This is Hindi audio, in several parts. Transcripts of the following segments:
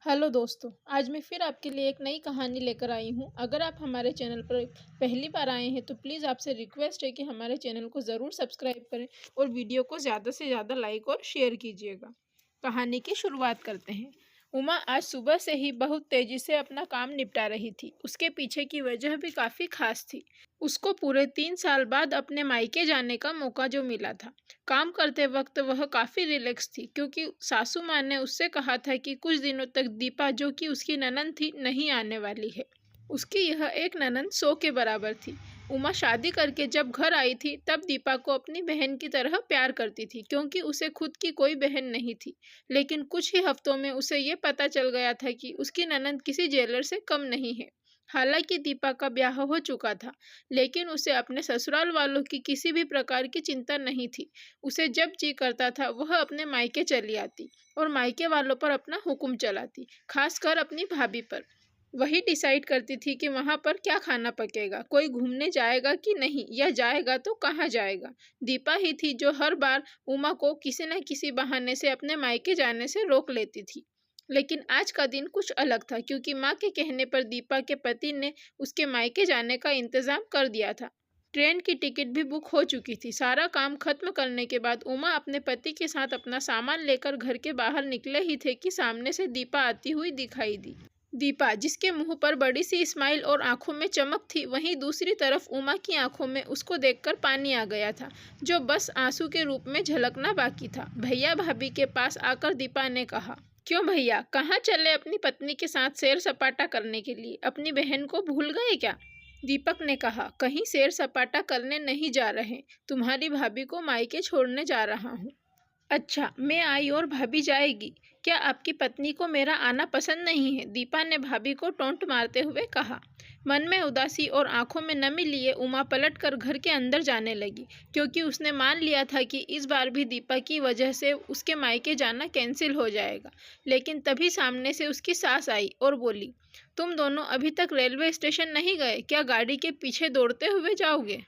हेलो दोस्तों, आज मैं फिर आपके लिए एक नई कहानी लेकर आई हूँ। अगर आप हमारे चैनल पर पहली बार आए हैं तो प्लीज़ आपसे रिक्वेस्ट है कि हमारे चैनल को ज़रूर सब्सक्राइब करें और वीडियो को ज़्यादा से ज़्यादा लाइक और शेयर कीजिएगा। कहानी की शुरुआत करते हैं। उमा आज सुबह से ही बहुत तेजी से अपना काम निपटा रही थी। उसके पीछे की वजह भी काफ़ी खास थी। उसको पूरे 3 साल बाद अपने मायके जाने का मौका जो मिला था। काम करते वक्त वह काफ़ी रिलैक्स थी क्योंकि सासू माँ ने उससे कहा था कि कुछ दिनों तक दीपा जो कि उसकी ननंद थी नहीं आने वाली है। उसकी यह एक ननंद 100 के बराबर थी। उमा शादी करके जब घर आई थी तब दीपा को अपनी बहन की तरह प्यार करती थी क्योंकि उसे खुद की कोई बहन नहीं थी। लेकिन कुछ ही हफ्तों में उसे ये पता चल गया था कि उसकी ननंद किसी जेलर से कम नहीं है। हालांकि दीपा का ब्याह हो चुका था, लेकिन उसे अपने ससुराल वालों की किसी भी प्रकार की चिंता नहीं थी। उसे जब जी करता था वह अपने मायके चली आती और मायके वालों पर अपना हुक्म चलाती, खासकर अपनी भाभी पर। वही डिसाइड करती थी कि वहां पर क्या खाना पकेगा, कोई घूमने जाएगा कि नहीं, या जाएगा तो कहाँ जाएगा। दीपा ही थी जो हर बार उमा को किसी न किसी बहाने से अपने मायके जाने से रोक लेती थी। लेकिन आज का दिन कुछ अलग था क्योंकि माँ के कहने पर दीपा के पति ने उसके मायके जाने का इंतजाम कर दिया था। ट्रेन की टिकट भी बुक हो चुकी थी। सारा काम खत्म करने के बाद उमा अपने पति के साथ अपना सामान लेकर घर के बाहर निकले ही थे कि सामने से दीपा आती हुई दिखाई दी। दीपा, जिसके मुंह पर बड़ी सी स्माइल और आंखों में चमक थी, वहीं दूसरी तरफ उमा की आंखों में उसको देखकर पानी आ गया था, जो बस आंसू के रूप में झलकना बाकी था। भैया भाभी के पास आकर दीपा ने कहा, क्यों भैया, कहाँ चले अपनी पत्नी के साथ सैर सपाटा करने के लिए? अपनी बहन को भूल गए क्या? दीपक ने कहा, कहीं सैर सपाटा करने नहीं जा रहे, तुम्हारी भाभी को मायके छोड़ने जा रहा हूँ। अच्छा, मैं आई और भाभी जाएगी? क्या आपकी पत्नी को मेरा आना पसंद नहीं है? दीपा ने भाभी को टोंट मारते हुए कहा। मन में उदासी और आंखों में नमी लिए उमा पलटकर घर के अंदर जाने लगी क्योंकि उसने मान लिया था कि इस बार भी दीपा की वजह से उसके मायके जाना कैंसिल हो जाएगा। लेकिन तभी सामने से उसकी सास आई और बोली, तुम दोनों अभी तक रेलवे स्टेशन नहीं गए क्या? गाड़ी के पीछे दौड़ते हुए जाओगे?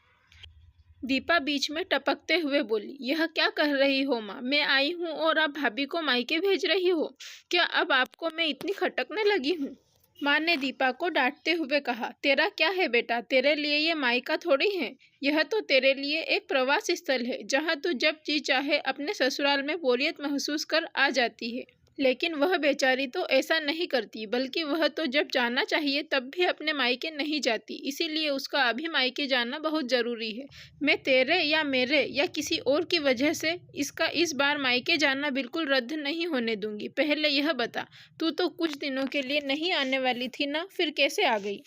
दीपा बीच में टपकते हुए बोली, यह क्या कह रही हो माँ? मैं आई हूँ और आप भाभी को मायके भेज रही हो? क्या अब आपको मैं इतनी खटकने लगी हूँ? माँ ने दीपा को डांटते हुए कहा, तेरा क्या है बेटा, तेरे लिए ये मायका थोड़ी है। यह तो तेरे लिए एक प्रवास स्थल है जहाँ तू जब जी चाहे अपने ससुराल में बोरियत महसूस कर आ जाती है। लेकिन वह बेचारी तो ऐसा नहीं करती, बल्कि वह तो जब जाना चाहिए तब भी अपने मायके नहीं जाती। इसीलिए उसका अभी मायके जाना बहुत ज़रूरी है। मैं तेरे या मेरे या किसी और की वजह से इसका इस बार मायके जाना बिल्कुल रद्द नहीं होने दूंगी। पहले यह बता, तू तो कुछ दिनों के लिए नहीं आने वाली थी ना, फिर कैसे आ गई?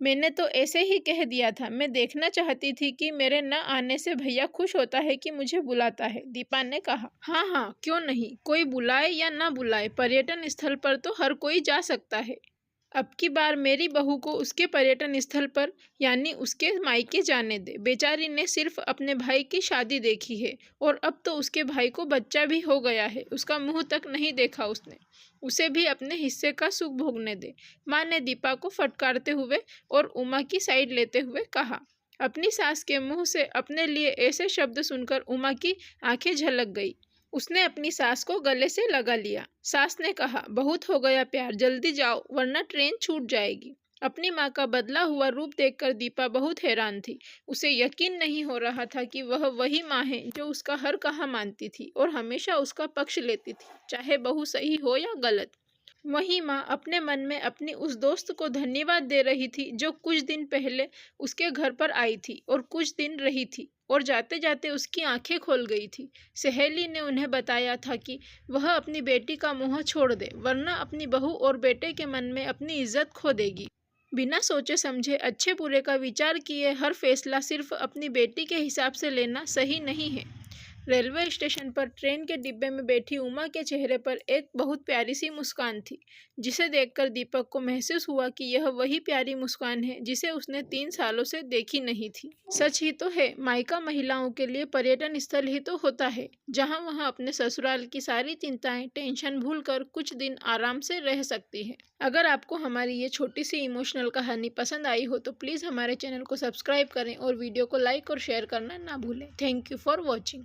मैंने तो ऐसे ही कह दिया था। मैं देखना चाहती थी कि मेरे न आने से भैया खुश होता है कि मुझे बुलाता है, दीपा ने कहा। हाँ हाँ, क्यों नहीं, कोई बुलाए या ना बुलाए, पर्यटन स्थल पर तो हर कोई जा सकता है। अब की बार मेरी बहू को उसके पर्यटन स्थल पर यानी उसके मायके जाने दे। बेचारी ने सिर्फ अपने भाई की शादी देखी है और अब तो उसके भाई को बच्चा भी हो गया है। उसका मुंह तक नहीं देखा उसने। उसे भी अपने हिस्से का सुख भोगने दे। माँ ने दीपा को फटकारते हुए और उमा की साइड लेते हुए कहा। अपनी सास के मुंह से अपने लिए ऐसे शब्द सुनकर उमा की आंखें झलक गई। उसने अपनी सास को गले से लगा लिया। सास ने कहा, बहुत हो गया प्यार, जल्दी जाओ वरना ट्रेन छूट जाएगी। अपनी माँ का बदला हुआ रूप देखकर दीपा बहुत हैरान थी। उसे यकीन नहीं हो रहा था कि वह वही माँ है जो उसका हर कहा मानती थी और हमेशा उसका पक्ष लेती थी, चाहे बहू सही हो या गलत। वही माँ अपने मन में अपनी उस दोस्त को धन्यवाद दे रही थी जो कुछ दिन पहले उसके घर पर आई थी और कुछ दिन रही थी और जाते जाते उसकी आंखें खोल गई थी। सहेली ने उन्हें बताया था कि वह अपनी बेटी का मुंह छोड़ दे वरना अपनी बहू और बेटे के मन में अपनी इज्जत खो देगी। बिना सोचे समझे अच्छे बुरे का विचार किए हर फैसला सिर्फ अपनी बेटी के हिसाब से लेना सही नहीं है। रेलवे स्टेशन पर ट्रेन के डिब्बे में बैठी उमा के चेहरे पर एक बहुत प्यारी सी मुस्कान थी, जिसे देखकर दीपक को महसूस हुआ कि यह वही प्यारी मुस्कान है जिसे उसने 3 सालों से देखी नहीं थी। सच ही तो है, मायका महिलाओं के लिए पर्यटन स्थल ही तो होता है जहां वहां अपने ससुराल की सारी चिंताएं टेंशन भूलकर कुछ दिन आराम से रह सकती है। अगर आपको हमारी ये छोटी सी इमोशनल कहानी पसंद आई हो तो प्लीज़ हमारे चैनल को सब्सक्राइब करें और वीडियो को लाइक और शेयर करना ना भूलें। Thank you for watching.